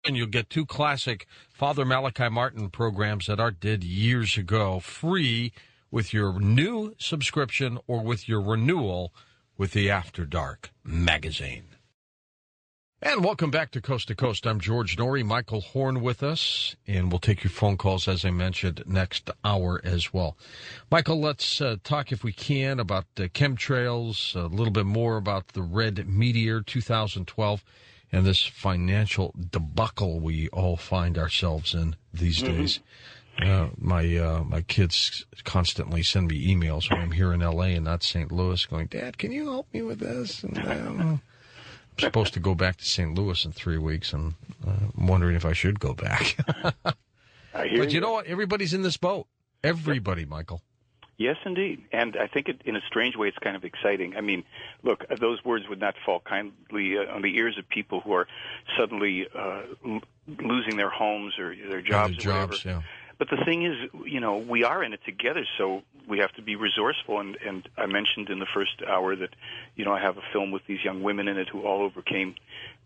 And you'll get 2 classic Father Malachi Martin programs that Art did years ago, free with your new subscription or with your renewal with the After Dark magazine. And welcome back to Coast. I'm George Noory, Michael Horn with us, and we'll take your phone calls, as I mentioned, next hour as well. Michael, let's talk, if we can, about chemtrails, a little bit more about the Red Meteor 2012, and this financial debacle we all find ourselves in these days. My kids constantly send me emails when I'm here in L.A. and not St. Louis going, Dad, can you help me with this? And I'm supposed to go back to St. Louis in 3 weeks, and I'm wondering if I should go back. But you know what? Everybody's in this boat. Everybody, Michael. Yes, indeed. And I think in a strange way it's kind of exciting. I mean, look, those words would not fall kindly on the ears of people who are suddenly losing their homes or their jobs or whatever. Yeah. But the thing is, we are in it together, so we have to be resourceful. And I mentioned in the first hour that, I have a film with these young women in it who all overcame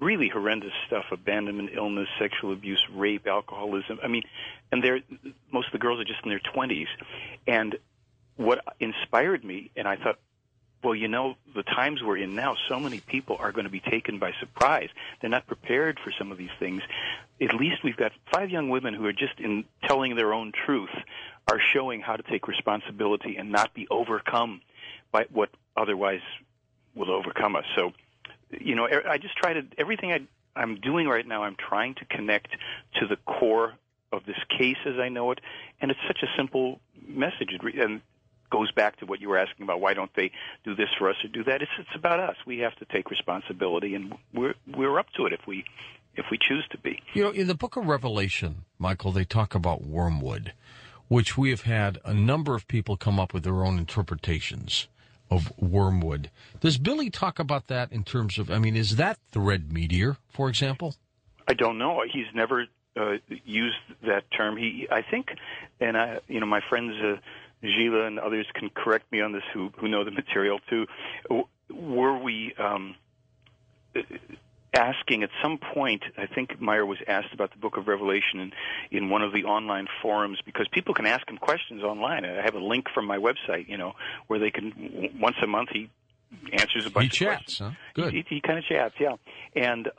really horrendous stuff: abandonment, illness, sexual abuse, rape, alcoholism. I mean, and most of the girls are just in their 20s. And what inspired me, and I thought, well, the times we're in now, so many people are going to be taken by surprise. They're not prepared for some of these things. At least we've got 5 young women who are just in telling their own truth, are showing how to take responsibility and not be overcome by what otherwise will overcome us. So, I just try to, everything I'm doing right now, I'm trying to connect to the core of this case as I know it, and it's such a simple message. And goes back to what you were asking about, why don't they do this for us or do that? It's about us. We have to take responsibility, and we're up to it if we choose to be. In the book of Revelation, Michael, they talk about wormwood, which we have had a number of people come up with their own interpretations of wormwood. Does Billy talk about that in terms of, is that the red meteor, for example? I don't know. He's never used that term. I think, and my friends Gila and others can correct me on this who know the material too. Were we asking at some point, I think Meyer was asked about the Book of Revelation in one of the online forums, because people can ask him questions online. I have a link from my website, where they can, once a month he answers a bunch of questions. Huh? Good. He kind of chats, yeah. And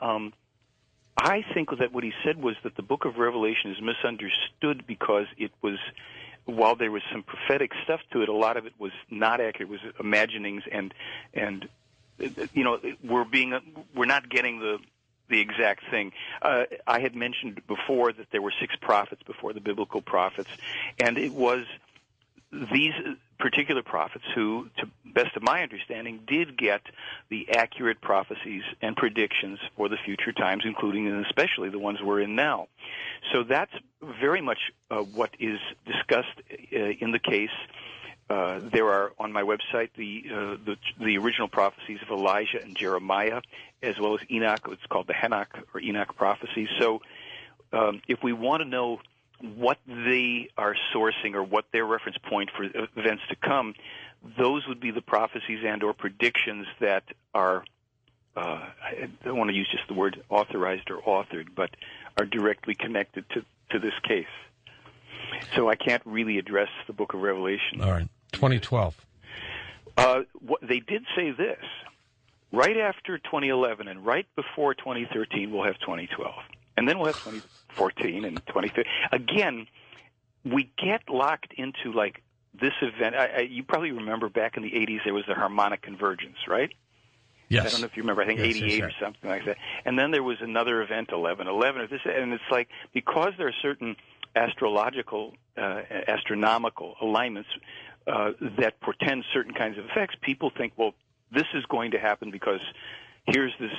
I think that what he said was that the Book of Revelation is misunderstood because it was, while there was some prophetic stuff to it, a lot of it was not accurate. It was imaginings, and we're not getting the exact thing. I had mentioned before that there were 6 prophets before the biblical prophets, and it was these particular prophets who, to best of my understanding, did get the accurate prophecies and predictions for the future times, including and especially the ones we're in now. So that's very much what is discussed in the case. There are on my website the original prophecies of Elijah and Jeremiah, as well as Enoch. It's called the Enoch or Enoch prophecies. So if we want to know what they are sourcing or what their reference point for events to come, those would be the prophecies and or predictions that are, I don't want to use just the word authorized or authored, but are directly connected to this case. So I can't really address the Book of Revelation. All right. 2012. They did say this. Right after 2011 and right before 2013, we'll have 2012. And then we'll have 2014 and 2015. Again, we get locked into, like, this event. You probably remember back in the 80s there was the harmonic convergence, right? Yes. I don't know if you remember. I think 88 or something like that. And then there was another event, 11/11, or this, and it's like, because there are certain astronomical alignments that portend certain kinds of effects, people think, well, this is going to happen because here's this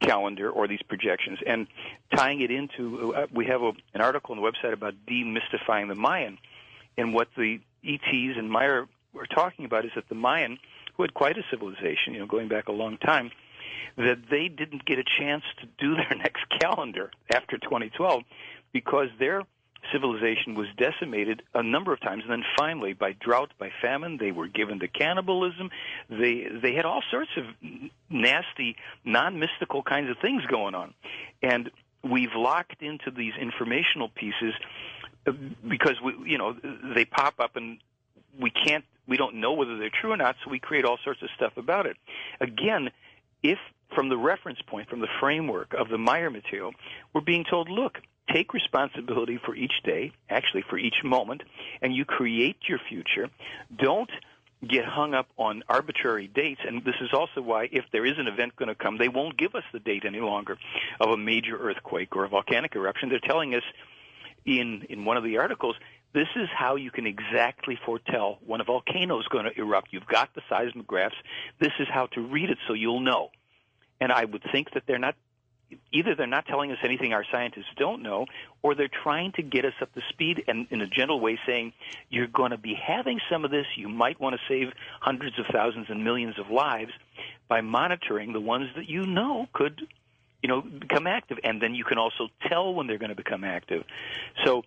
calendar or these projections. And tying it into, we have an article on the website about demystifying the Mayan. And what the ETs and Meyer were talking about is that the Mayan, who had quite a civilization, going back a long time, that they didn't get a chance to do their next calendar after 2012 because their civilization was decimated a number of times, and then finally by drought, by famine, they were given to cannibalism. They had all sorts of nasty, non-mystical kinds of things going on. And we've locked into these informational pieces because they pop up and we don't know whether they're true or not, so we create all sorts of stuff about it. Again, if from the reference point, from the framework of the Meyer material, we're being told, look, take responsibility for each day, actually for each moment, and you create your future. Don't get hung up on arbitrary dates, and this is also why if there is an event going to come, they won't give us the date any longer of a major earthquake or a volcanic eruption. They're telling us in one of the articles, this is how you can exactly foretell when a volcano is going to erupt. You've got the seismographs. This is how to read it so you'll know. And I would think that they're not telling us anything our scientists don't know, or they're trying to get us up to speed and in a gentle way saying, you're going to be having some of this. You might want to save hundreds of thousands and millions of lives by monitoring the ones that you know could, become active. And then you can also tell when they're going to become active. So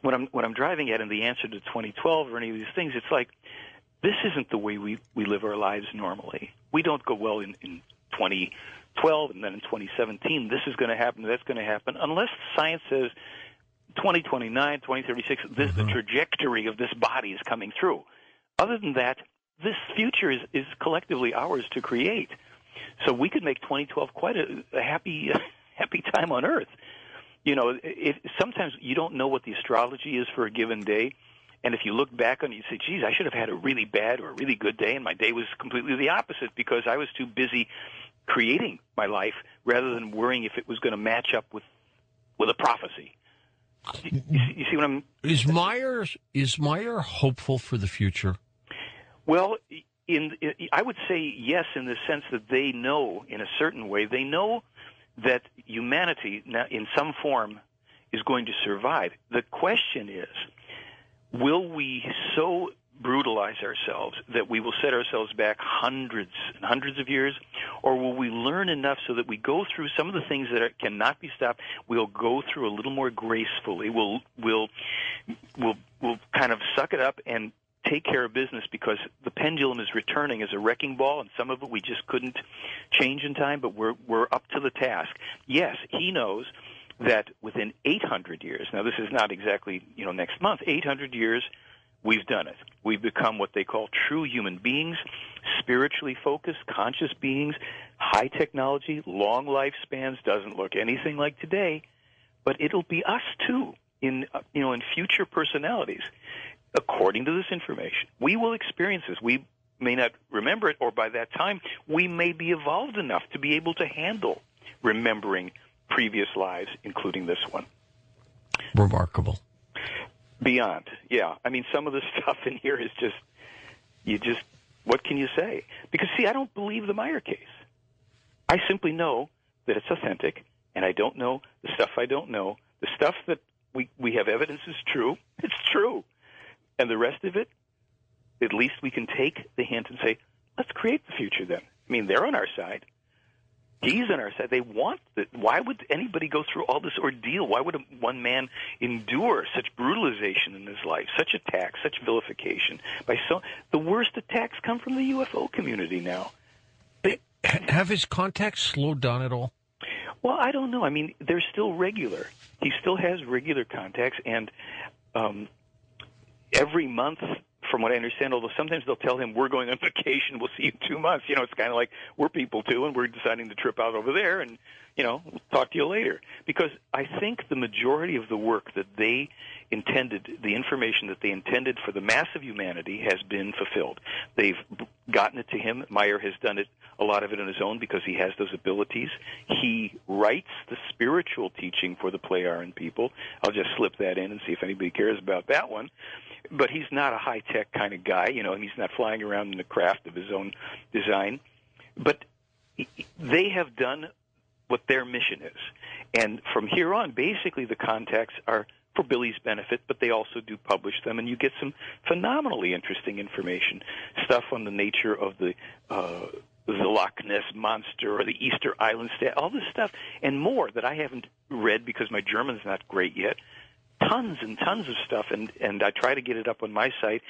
what I'm driving at in the answer to 2012 or any of these things, it's like, this isn't the way we live our lives normally. We don't go, well, in 2012 and then in 2017, this is going to happen, that's going to happen, unless science says 2029, 2036, the trajectory of this body is coming through. Other than that, this future is collectively ours to create. So we could make 2012 quite a happy time on Earth. Sometimes you don't know what the astrology is for a given day. And if you look back on it, you say, geez, I should have had a really bad or a really good day, and my day was completely the opposite because I was too busy creating my life rather than worrying if it was going to match up with a prophecy. You see what I'm... Is Meyer hopeful for the future? Well, I would say yes, in the sense that they know, in a certain way, they know that humanity, now in some form, is going to survive. The question is, will we so brutalize ourselves that we will set ourselves back hundreds and hundreds of years, or will we learn enough so that we go through some of the things that cannot be stopped? We'll go through a little more gracefully. We'll kind of suck it up and take care of business because the pendulum is returning as a wrecking ball, and some of it we just couldn't change in time, but we're up to the task. Yes, he knows that within 800 years, now this is not exactly, next month, 800 years, we've done it. We've become what they call true human beings, spiritually focused, conscious beings, high technology, long lifespans, doesn't look anything like today, but it'll be us too in future personalities. According to this information, we will experience this. We may not remember it, or by that time, we may be evolved enough to be able to handle remembering previous lives, including this one. Remarkable. Beyond, yeah. I mean, some of the stuff in here is what can you say? Because, see, I don't believe the Meyer case. I simply know that it's authentic, and I don't know the stuff I don't know. The stuff that we have evidence is true, it's true. And the rest of it, at least we can take the hint and say, let's create the future then. I mean, they're on our side. He's on our side. They want that. Why would anybody go through all this ordeal? Why would one man endure such brutalization in his life, such attacks, such vilification? The worst attacks come from the UFO community now. Have his contacts slowed down at all? Well, I don't know. I mean, they're still regular. He still has regular contacts, and every month, from what I understand, although sometimes they'll tell him, we're going on vacation, we'll see you in 2 months. It's kind of like we're people too, and we're deciding to trip out over there, and, we'll talk to you later. Because I think the majority of the work that they intended, the information that they intended for the mass of humanity has been fulfilled. They've gotten it to him. Meyer has done it, a lot of it on his own, because he has those abilities. He writes the spiritual teaching for the Plejaren people. I'll just slip that in and see if anybody cares about that one. But he's not a high-tech kind of guy, and he's not flying around in the craft of his own design. But they have done what their mission is. And from here on, basically the contacts are for Billy's benefit, but they also do publish them, and you get some phenomenally interesting information, stuff on the nature of the Loch Ness Monster or the Easter Island state, all this stuff, and more that I haven't read because my German's not great yet. Tons and tons of stuff, and I try to get it up on my site.